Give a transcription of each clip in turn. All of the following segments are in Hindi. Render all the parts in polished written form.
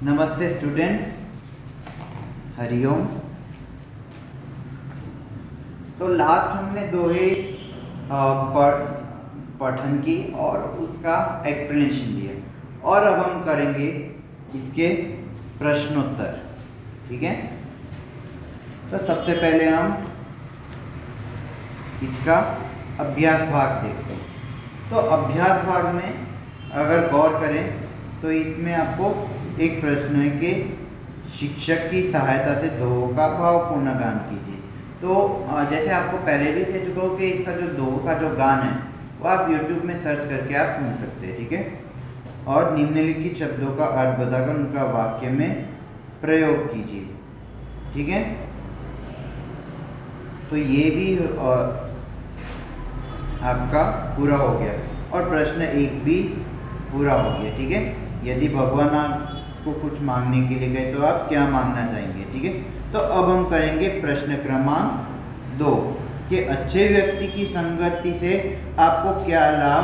नमस्ते स्टूडेंट्स, हरिओम। तो लास्ट हमने दोहे पठन की और उसका एक्सप्लेनेशन दिया, और अब हम करेंगे इसके प्रश्नोत्तर। ठीक है, तो सबसे पहले हम इसका अभ्यास भाग देखते हैं। तो अभ्यास भाग में अगर गौर करें तो इसमें आपको एक प्रश्न है कि शिक्षक की सहायता से दोहों का भावपूर्ण गान कीजिए। तो जैसे आपको पहले भी कह चुका हूँ कि इसका जो दोहों का जो गान है वो आप YouTube में सर्च करके आप सुन सकते हैं। ठीक है, और निम्नलिखित शब्दों का अर्थ बताकर उनका वाक्य में प्रयोग कीजिए। ठीक है, तो ये भी आपका पूरा हो गया और प्रश्न एक भी पूरा हो गया। ठीक है, यदि भगवान आपको कुछ मांगने के लिए गए तो आप क्या मांगना चाहेंगे। ठीक है, तो अब हम करेंगे प्रश्न क्रमांक 2 कि अच्छे व्यक्ति की संगति से आपको क्या लाभ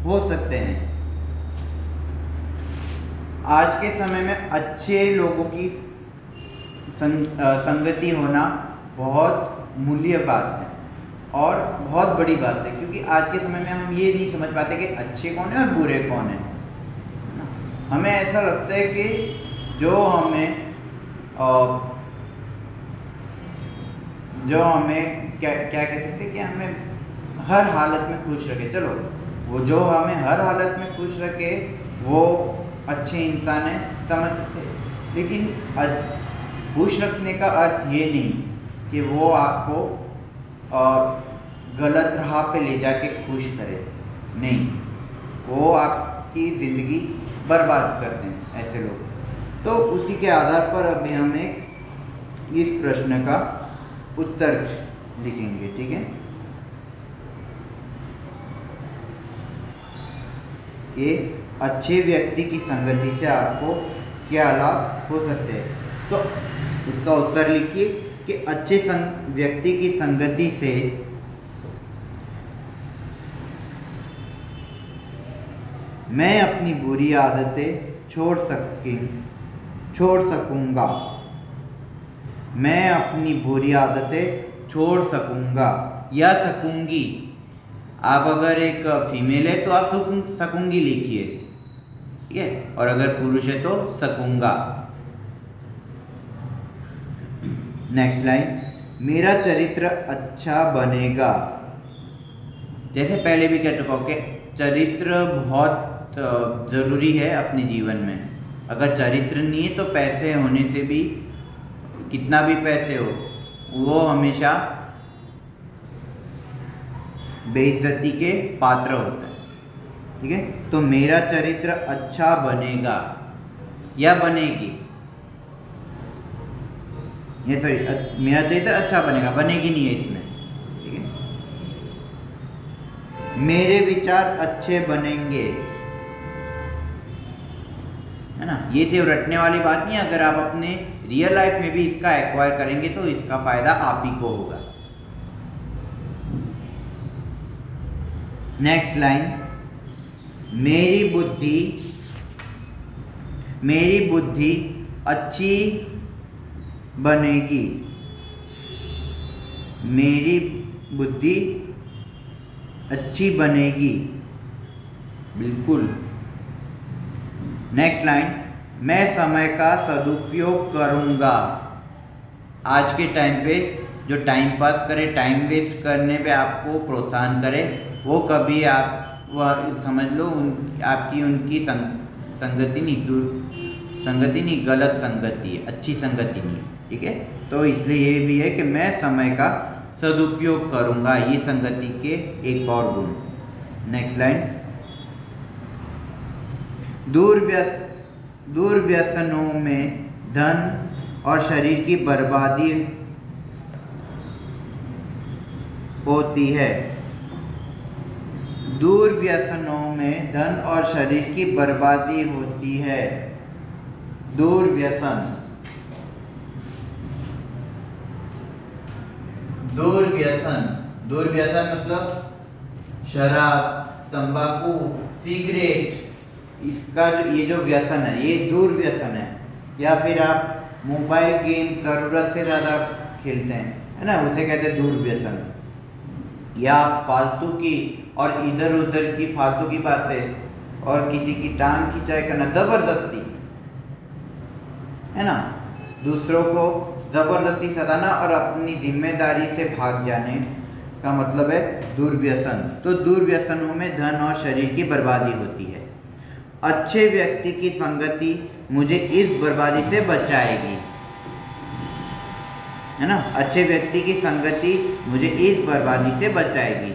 हो सकते हैं। आज के समय में अच्छे लोगों की संगति होना बहुत मूल्य बात है और बहुत बड़ी बात है, क्योंकि आज के समय में हम ये नहीं समझ पाते कि अच्छे कौन है और बुरे कौन है। हमें ऐसा लगता है कि जो हमें क्या कह सकते हैं कि हमें हर हालत में खुश रखे। चलो, वो जो हमें हर हालत में खुश रखे वो अच्छे इंसान है, समझ सकते हैं। लेकिन खुश रखने का अर्थ ये नहीं कि वो आपको गलत राह पे ले जाके खुश करे। नहीं, वो आपकी ज़िंदगी बर्बाद करते हैं ऐसे लोग। तो उसी के आधार पर अभी हम एक इस प्रश्न का उत्तर लिखेंगे। ठीक है, ये अच्छे व्यक्ति की संगति से आपको क्या लाभ हो सकते हैं। तो उसका उत्तर लिखिए कि अच्छे व्यक्ति की संगति से मैं अपनी बुरी आदतें छोड़ सकूंगा। मैं अपनी बुरी आदतें छोड़ सकूंगा या सकूंगी। आप अगर एक फीमेल है तो आप सकूंगी लिखिए। ठीक है, और अगर पुरुष है तो सकूंगा। नेक्स्ट लाइन, मेरा चरित्र अच्छा बनेगा। जैसे पहले भी कह चुका हूँ कि चरित्र बहुत ज़रूरी है अपने जीवन में। अगर चरित्र नहीं है तो पैसे होने से भी, कितना भी पैसे हो, वो हमेशा बेइज्जती के पात्र होता है। ठीक है, तो मेरा चरित्र अच्छा बनेगा या बनेगी, ये सॉरी, मेरा चरित्र अच्छा बनेगा, बनेगी नहीं है इसमें। ठीक है, मेरे विचार अच्छे बनेंगे, है ना। ये सिर्फ रटने वाली बात नहीं है। अगर आप अपने रियल लाइफ में भी इसका एक्वायर करेंगे तो इसका फायदा आप ही को होगा। नेक्स्ट लाइन, मेरी बुद्धि अच्छी बनेगी। मेरी बुद्धि अच्छी बनेगी, बिल्कुल। नेक्स्ट लाइन, मैं समय का सदुपयोग करूंगा। आज के टाइम पे जो टाइम पास करे, टाइम वेस्ट करने पे आपको प्रोत्साहन करे, वो कभी आप समझ लो आपकी उनकी संगति नहीं, गलत संगति है, अच्छी संगति नहीं है। ठीक है, तो इसलिए ये भी है कि मैं समय का सदुपयोग करूंगा, ये संगति के एक और गुण। नेक्स्ट लाइन, दुर्व्यसनों में धन और शरीर की बर्बादी होती है। दुर्व्यसनों में धन और शरीर की बर्बादी होती है। दुर्व्यसन मतलब शराब, तंबाकू, सिगरेट, इसका ये जो व्यसन है ये दुर्व्यसन है। या फिर आप मोबाइल गेम ज़रूरत से ज़्यादा खेलते हैं, है ना, उसे कहते हैं दुर्व्यसन। या आप फालतू की और इधर उधर की फालतू की बातें और किसी की टांग खिंचाई करना ज़बरदस्ती, है ना, दूसरों को ज़बरदस्ती सताना और अपनी जिम्मेदारी से भाग जाने का मतलब है दुर्व्यसन। तो दुर्व्यसनों में धन और शरीर की बर्बादी होती है। अच्छे व्यक्ति की संगति मुझे इस बर्बादी से बचाएगी, है ना, अच्छे व्यक्ति की संगति मुझे इस बर्बादी से बचाएगी।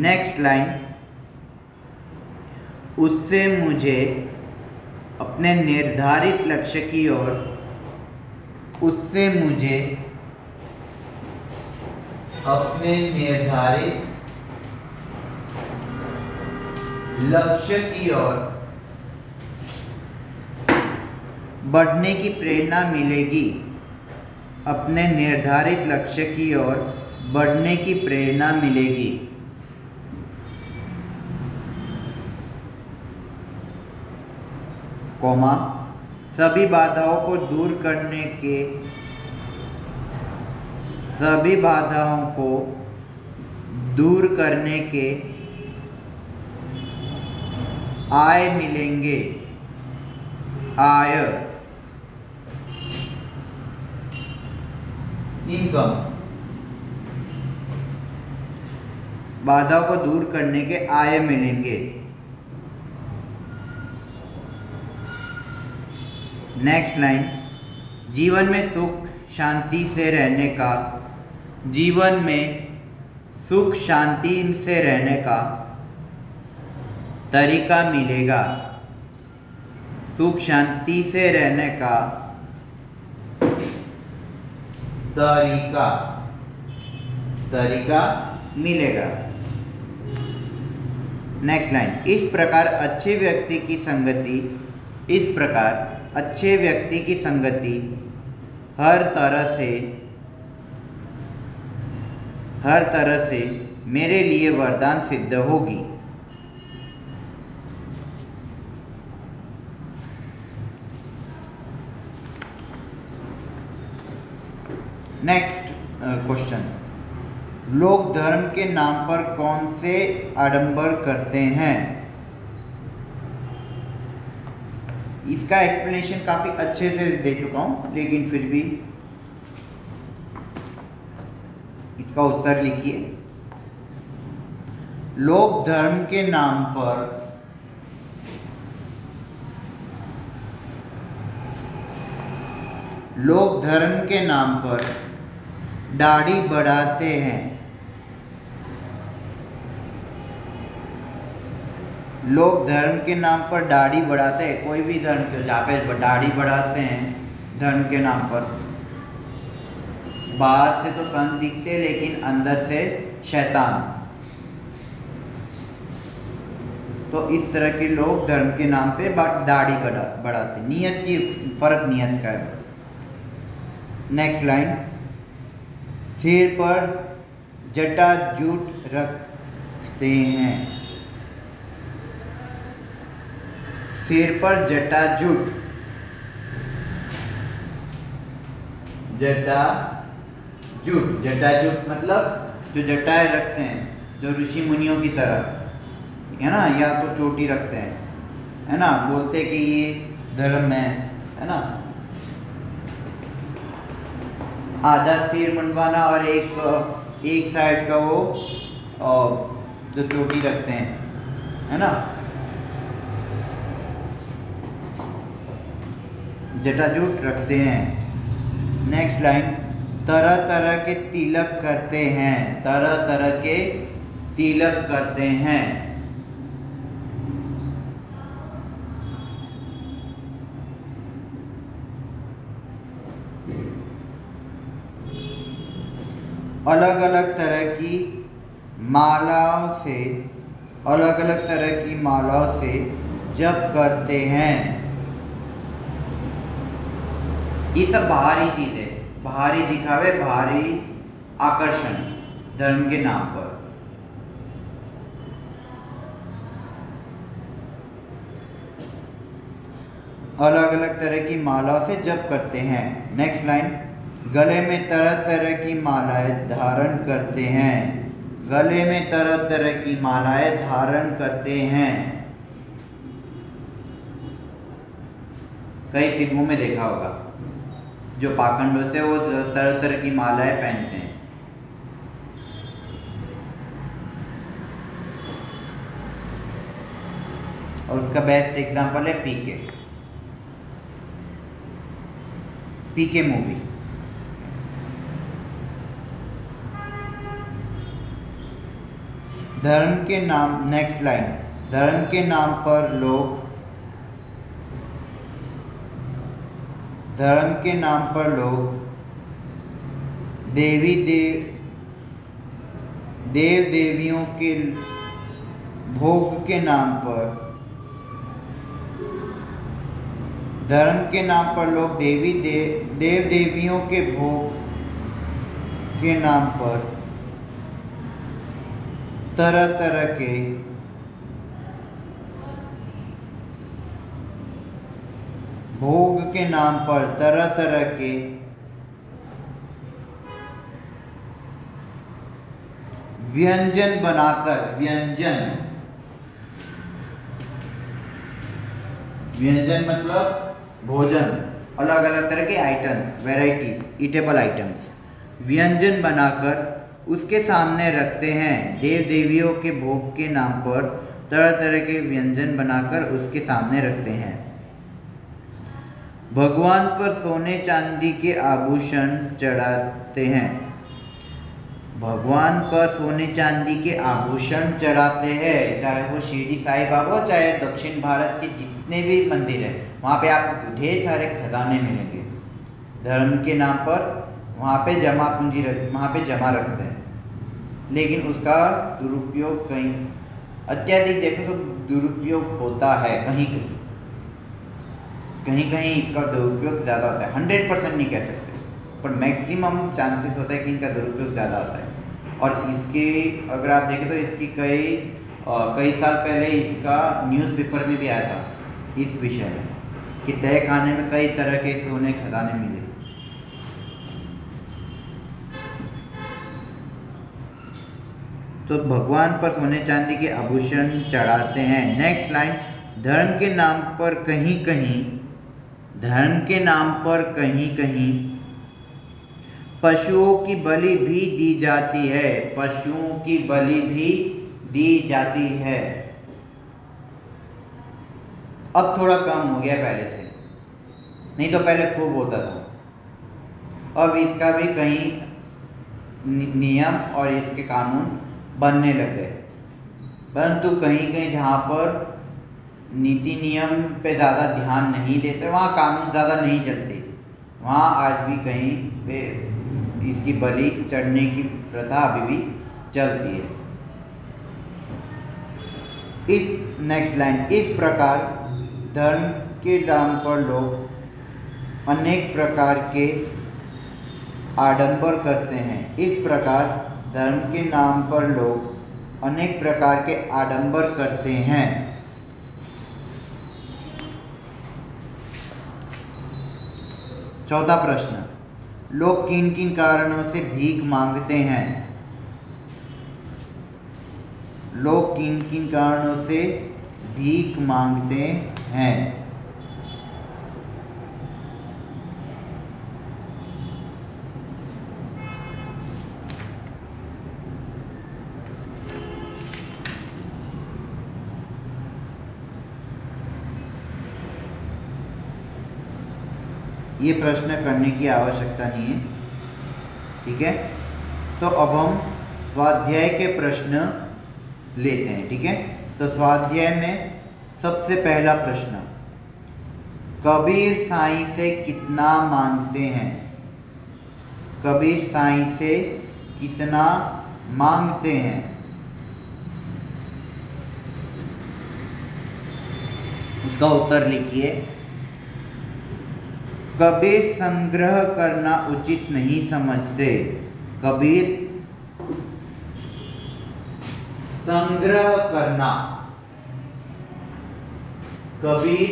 नेक्स्ट लाइन, उससे मुझे अपने निर्धारित लक्ष्य की ओर, उससे मुझे अपने निर्धारित लक्ष्य की ओर बढ़ने की प्रेरणा मिलेगी, अपने निर्धारित लक्ष्य की ओर बढ़ने की प्रेरणा मिलेगी। कोमा, सभी बाधाओं को दूर करने के, सभी बाधाओं को दूर करने के आय मिलेंगे, आय, इनकम, बाधाओं को दूर करने के आय मिलेंगे। नेक्स्ट लाइन, जीवन में सुख शांति से रहने का, जीवन में सुख शांति से रहने का तरीका मिलेगा, सुख शांति से रहने का तरीका मिलेगा। नेक्स्ट लाइन, इस प्रकार अच्छे व्यक्ति की संगति, इस प्रकार अच्छे व्यक्ति की संगति हर तरह से मेरे लिए वरदान सिद्ध होगी। नेक्स्ट क्वेश्चन, लोग धर्म के नाम पर कौन से आडंबर करते हैं? इसका एक्सप्लेनेशन काफ़ी अच्छे से दे चुका हूँ, लेकिन फिर भी इसका उत्तर लिखिए। लोग धर्म के नाम पर दाढ़ी बढ़ाते हैं, लोग धर्म के नाम पर दाढ़ी बढ़ाते हैं, कोई भी धर्म के जहाँ पे दाढ़ी बढ़ाते हैं धर्म के नाम पर, बाहर से तो संत दिखते लेकिन अंदर से शैतान। तो इस तरह के लोग धर्म के नाम पे दाढ़ी बढ़ाते, नियत की फर्क नियत का है। नेक्स्ट लाइन, सिर पर जटाजूट रखते हैं, सिर पर जटाजूट, जटाजूट मतलब जो जटाएं रखते हैं, जो ऋषि मुनियों की तरह, है ना, या तो चोटी रखते हैं, है ना, बोलते कि ये धर्म है ना, आधा सिर मुंडवाना और एक साइड का वो जो चोटी रखते हैं, है ना, जटाजूट रखते हैं। नेक्स्ट लाइन, तरह तरह के तिलक करते हैं, तरह तरह के तिलक करते हैं। अलग अलग तरह की मालाओं से, अलग अलग तरह की मालाओं से जप करते हैं। ये सब बाहरी चीज़ है, बाहरी दिखावे, बाहरी आकर्षण धर्म के नाम पर। अलग अलग तरह की मालाओं से जप करते हैं। नेक्स्ट लाइन, गले में तरह तरह की मालाएं धारण करते हैं। गले में तरह तरह की मालाएं धारण करते हैं। कई फिल्मों में देखा होगा, जो पाखंड होते हैं वो तरह तरह की मालाएं पहनते हैं। और उसका बेस्ट एग्जांपल है पीके मूवी। धर्म के नाम, नेक्स्ट लाइन, धर्म के नाम पर लोग देव देवियों के भोग के नाम पर, धर्म के नाम पर लोग देव देवियों के भोग के नाम पर तरह तरह के भोग के नाम पर तरह तरह के व्यंजन बनाकर, व्यंजन मतलब भोजन, अलग अलग तरह के आइटम्स, वैरायटीज, ईटेबल आइटम्स, व्यंजन बनाकर उसके सामने रखते हैं। देव देवियों के भोग के नाम पर तरह तरह के व्यंजन बनाकर उसके सामने रखते हैं। भगवान पर सोने चांदी के आभूषण चढ़ाते हैं। भगवान पर सोने चांदी के आभूषण चढ़ाते हैं। चाहे वो शिरडी साई बाबा, चाहे दक्षिण भारत के जितने भी मंदिर हैं, वहाँ पे आपको ढेर सारे खजाने मिलेंगे। धर्म के नाम पर वहाँ पे वहाँ पे जमा रखते हैं, लेकिन उसका दुरुपयोग कहीं अत्यधिक देखो तो दुरुपयोग होता है। कहीं इसका दुरुपयोग ज़्यादा होता है। 100% नहीं कह सकते, पर मैक्सिमम चांसेस होता है कि इनका दुरुपयोग ज़्यादा होता है। और इसके अगर आप देखें तो इसकी कई साल पहले इसका न्यूज़पेपर में भी आया था इस विषय में कि तय खाने में कई तरह के सोने खजाने मिले। तो भगवान पर सोने चांदी के आभूषण चढ़ाते हैं। नेक्स्ट लाइन, धर्म के नाम पर कहीं पशुओं की बलि भी दी जाती है। पशुओं की बलि भी दी जाती है। अब थोड़ा कम हो गया पहले से, नहीं तो पहले खूब होता था। अब इसका भी कहीं नियम और इसके कानून बनने लग गए, परंतु कहीं जहाँ पर नीति नियम पे ज़्यादा ध्यान नहीं देते, वहाँ कानून ज़्यादा नहीं चलते, वहाँ आज भी कहीं पे इसकी बलि चढ़ने की प्रथा अभी भी चलती है। नेक्स्ट लाइन, इस प्रकार धर्म के नाम पर लोग अनेक प्रकार के आडंबर करते हैं। इस प्रकार धर्म के नाम पर लोग अनेक प्रकार के आडंबर करते हैं। चौथा प्रश्न, लोग किन किन कारणों से भीख मांगते हैं? लोग किन किन कारणों से भीख मांगते हैं? ये प्रश्न करने की आवश्यकता नहीं है, ठीक है। तो अब हम स्वाध्याय के प्रश्न लेते हैं, ठीक है। तो स्वाध्याय में सबसे पहला प्रश्न, कबीर साईं से कितना मांगते हैं? कबीर साईं से कितना मांगते हैं? उसका उत्तर लिखिए। कबीर संग्रह करना उचित नहीं समझते। कबीर संग्रह करना, कबीर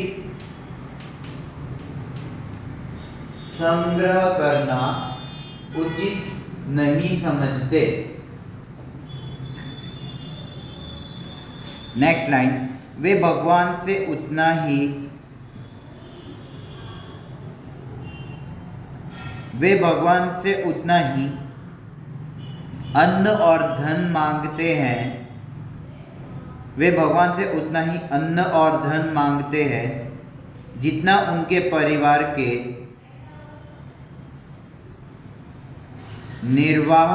संग्रह करना उचित नहीं समझते। नेक्स्ट लाइन, वे भगवान से उतना ही अन्न और धन मांगते हैं। वे भगवान से उतना ही अन्न और धन मांगते हैं जितना उनके परिवार के निर्वाह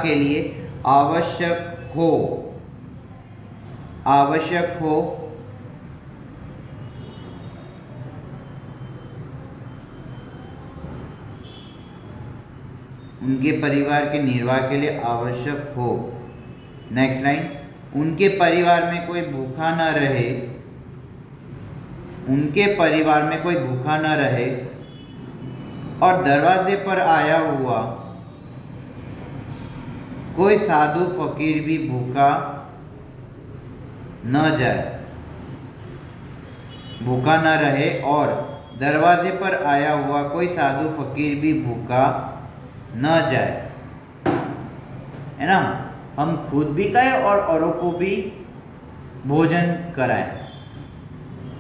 के लिए आवश्यक हो उनके परिवार के निर्वाह के लिए आवश्यक हो। नेक्स्ट लाइन, उनके परिवार में कोई भूखा न रहे और दरवाजे पर आया हुआ कोई साधु फकीर भी भूखा न रहे और दरवाजे पर आया हुआ कोई साधु फकीर भी भूखा न जाए, है ना। हम खुद भी खाएं और औरों को भी भोजन कराएं,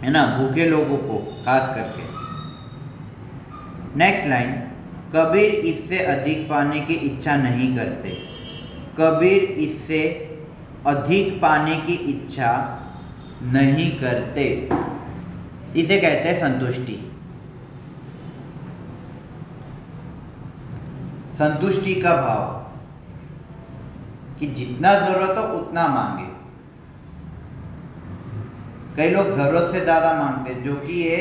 है ना, भूखे लोगों को खास करके। नेक्स्ट लाइन, कबीर इससे अधिक पाने की इच्छा नहीं करते। कबीर इससे अधिक पाने की इच्छा नहीं करते। इसे कहते हैं संतुष्टि। संतुष्टि का भाव कि जितना जरूरत हो उतना मांगे। कई लोग जरूरत से ज़्यादा मांगते हैं, जो कि ये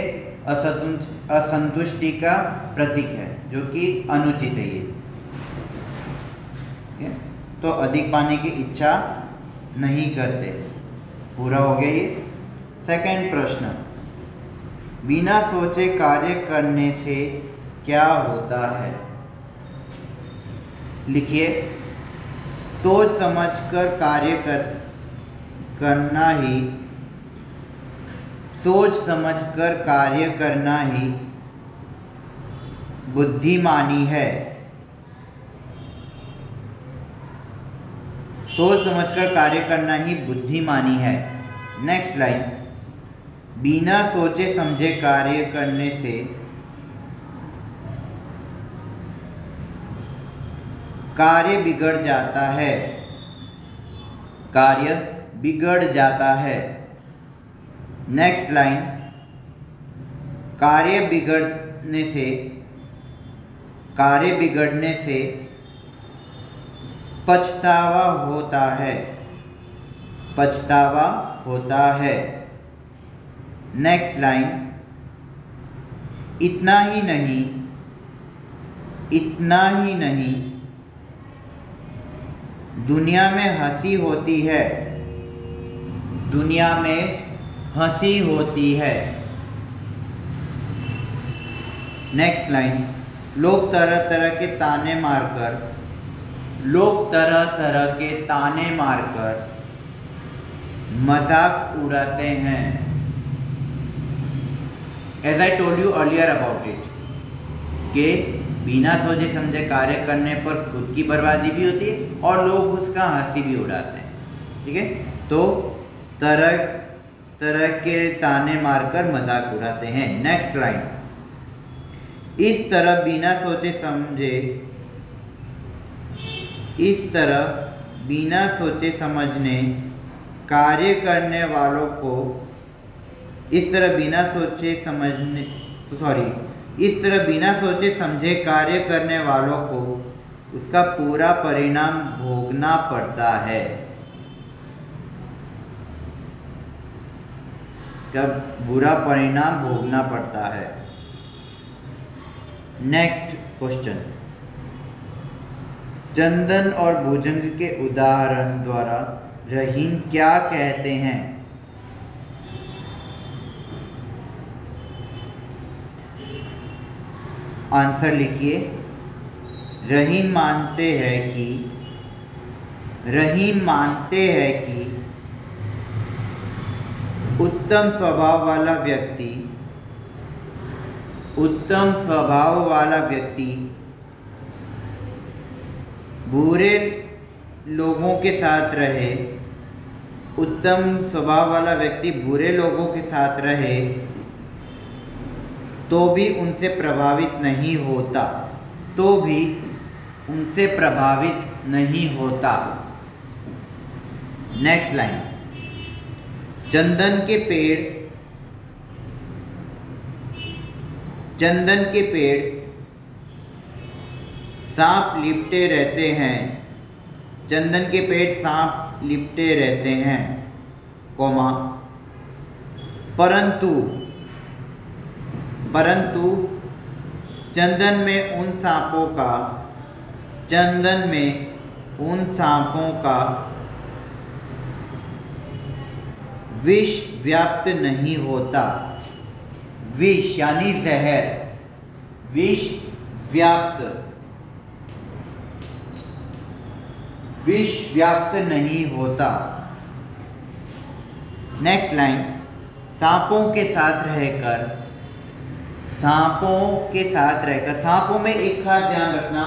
असंतुष्टि का प्रतीक है, जो कि अनुचित है ये। तो अधिक पाने की इच्छा नहीं करते। पूरा हो गया ये। सेकंड प्रश्न, बिना सोचे कार्य करने से क्या होता है? लिखिए, सोच समझकर कार्य करना ही बुद्धिमानी है। सोच समझकर कार्य करना ही बुद्धिमानी है। नेक्स्ट लाइन, बिना सोचे समझे कार्य करने से कार्य बिगड़ जाता है। नेक्स्ट लाइन, कार्य बिगड़ने से पछतावा होता है। नेक्स्ट लाइन, इतना ही नहीं दुनिया में हंसी होती है। नेक्स्ट लाइन, लोग तरह तरह के ताने मारकर मजाक उड़ाते हैं। As I told you earlier about it, कि बिना सोचे समझे कार्य करने पर खुद की बर्बादी भी होती है और लोग उसका हंसी भी उड़ाते हैं। ठीक है, तो तरह तरह के ताने मारकर मजाक उड़ाते हैं। नेक्स्ट लाइन, इस तरह बिना सोचे समझने कार्य करने वालों को इस तरह बिना सोचे समझे कार्य करने वालों को उसका पूरा परिणाम भोगना पड़ता है। इसका बुरा परिणाम भोगना पड़ता है। नेक्स्ट क्वेश्चन, चंदन और भुजंग के उदाहरण द्वारा रहीम क्या कहते हैं? आंसर लिखिए। रहीम मानते हैं कि उत्तम स्वभाव वाला व्यक्ति बुरे लोगों के साथ रहे, तो भी उनसे प्रभावित नहीं होता। नेक्स्ट लाइन, चंदन के पेड़ सांप लिपटे रहते हैं, कॉमा, परंतु चंदन में उन सांपों का विष व्याप्त नहीं होता। विष यानी जहर, विष व्याप्त नहीं होता। नेक्स्ट लाइन, सांपों के साथ रहकर, सांपों में एक खास ध्यान रखना,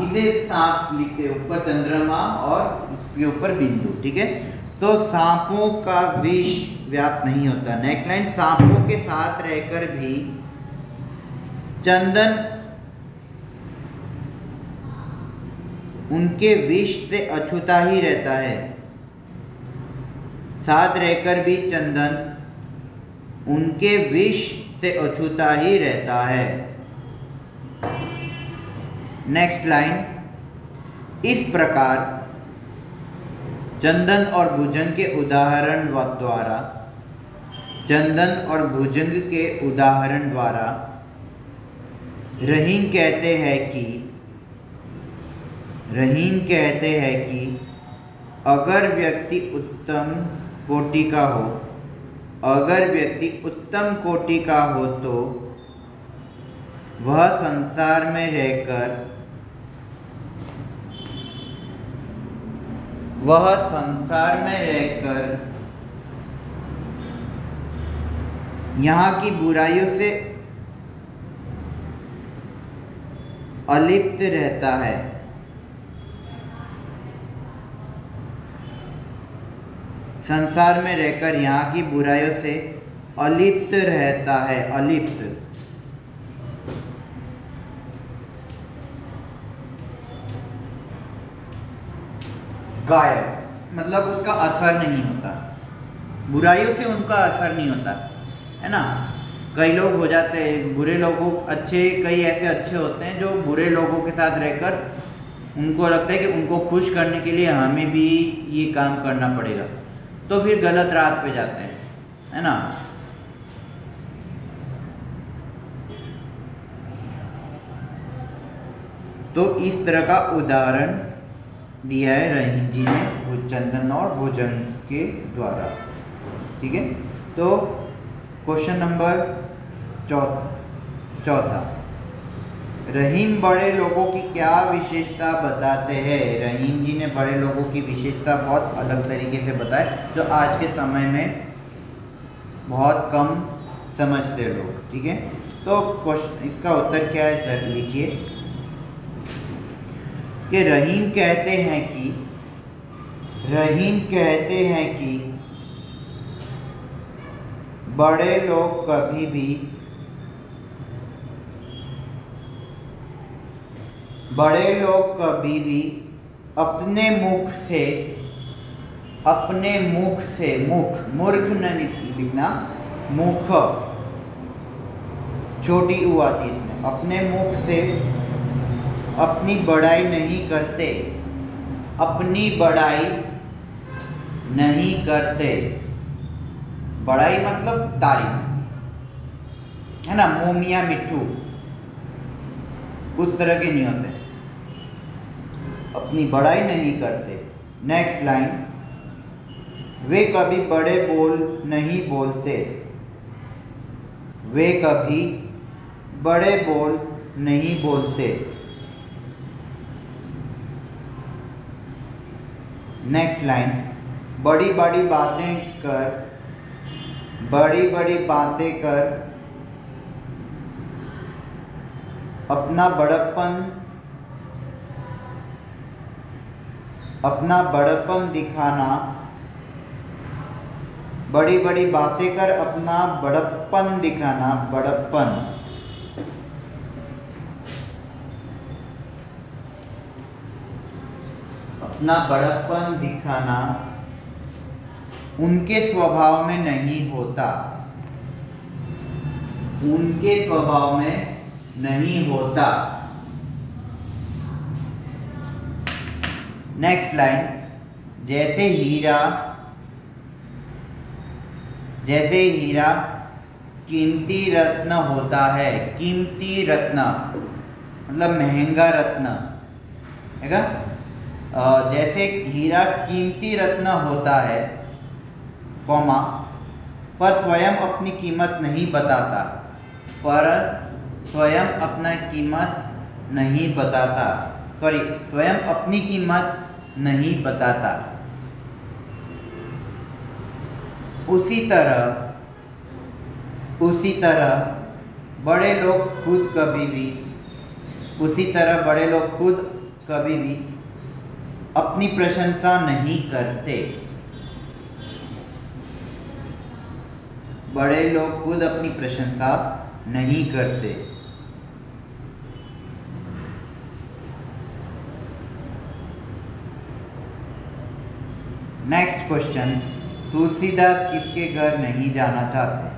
इसे सांप लिखते हैं, ऊपर चंद्रमा और इसके ऊपर बिंदु, ठीक है। तो सांपों का विष व्याप्त नहीं होता। नेक्स्ट लाइन, सांपों के साथ रहकर भी चंदन उनके विष से अछूता ही रहता है। साथ रहकर भी चंदन उनके विष से अछूता ही रहता है। नेक्स्ट लाइन, इस प्रकार चंदन और भुजंग के उदाहरण द्वारा रहीम कहते हैं कि अगर व्यक्ति उत्तम कोटि का हो तो वह संसार में रहकर यहाँ की बुराइयों से अलिप्त रहता है। संसार में रहकर यहाँ की बुराइयों से अलिप्त रहता है। अलिप्त, गायब, मतलब उसका असर नहीं होता, बुराइयों से उनका असर नहीं होता, है ना। कई लोग हो जाते हैं बुरे लोगों कई ऐसे अच्छे होते हैं जो बुरे लोगों के साथ रहकर उनको लगता है कि उनको खुश करने के लिए हमें भी ये काम करना पड़ेगा, तो फिर गलत राह पे जाते हैं, है ना। तो इस तरह का उदाहरण दिया है रहीम जी ने चंदन और भुजंग के द्वारा, ठीक है। तो क्वेश्चन नंबर चौथा, रहीम बड़े लोगों की क्या विशेषता बताते हैं। रहीम जी ने बड़े लोगों की विशेषता बहुत अलग तरीके से बताए, जो आज के समय में बहुत कम समझते लोग, ठीक है। तो इसका उत्तर क्या है, जरा लिखिए कि रहीम कहते हैं कि बड़े लोग कभी भी अपने मुख से मूर्ख न लिखना, मुख छोटी ऊ आती है इसमें, अपने मुख से अपनी बड़ाई नहीं करते। बड़ाई मतलब तारीफ, है ना, मोमिया मिट्ठू उस तरह के नहीं होते, अपनी बड़ाई नहीं करते। नेक्स्ट लाइन, वे कभी बड़े बोल नहीं बोलते। वे कभी बड़े बोल नहीं बोलते। नेक्स्ट लाइन, बड़ी बड़ी बातें कर अपना बड़प्पन दिखाना। बड़ी बड़ी बातें कर अपना बड़प्पन दिखाना। अपना बड़प्पन दिखाना उनके स्वभाव में नहीं होता। उनके स्वभाव में नहीं होता। नेक्स्ट लाइन, जैसे हीरा कीमती रत्न होता है। कीमती रत्न मतलब महंगा रत्न है। जैसे हीरा कीमती रत्न होता है, कॉमा, पर स्वयं अपनी कीमत नहीं बताता। स्वयं अपनी कीमत नहीं बताता। उसी तरह बड़े लोग खुद कभी भी अपनी प्रशंसा नहीं करते। बड़े लोग खुद अपनी प्रशंसा नहीं करते। नेक्स्ट क्वेश्चन, तुलसीदास किसके घर नहीं जाना चाहते?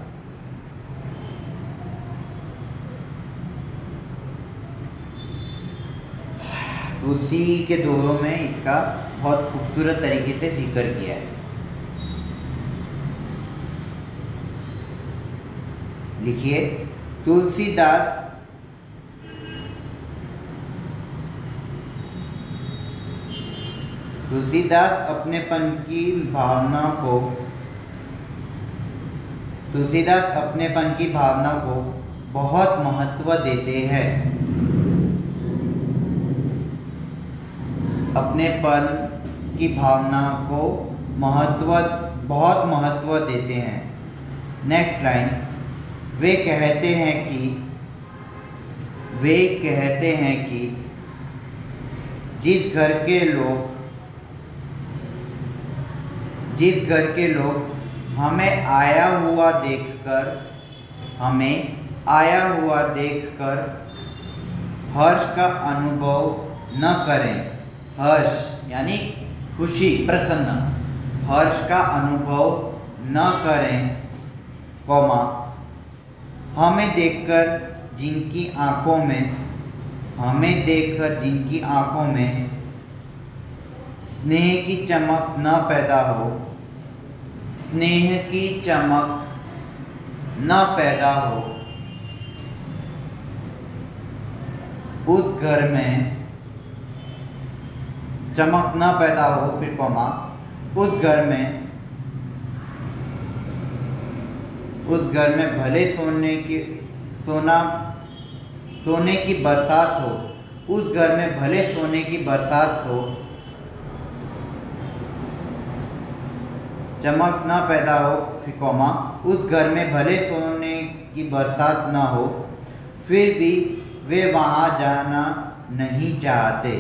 तुलसी के दोहों में इसका बहुत खूबसूरत तरीके से जिक्र किया है। लिखिए, तुलसीदास अपनेपन की भावना को बहुत महत्व देते हैं। अपनेपन की भावना को बहुत महत्व देते हैं। नेक्स्ट लाइन, वे कहते हैं कि जिस घर के लोग हमें आया हुआ देखकर हर्ष का अनुभव न करें। हर्ष यानी खुशी, प्रसन्न, हर्ष का अनुभव न करें, कौमा, हमें देखकर जिनकी आंखों में स्नेह की चमक न पैदा हो, उस घर में चमक न पैदा हो, फिर कौमा, उस घर में भले सोने की बरसात हो। उस घर में भले सोने की बरसात हो, चमक न पैदा हो, फिर कौमा, उस घर में भले सोने की बरसात न हो, फिर भी वे वहाँ जाना नहीं चाहते।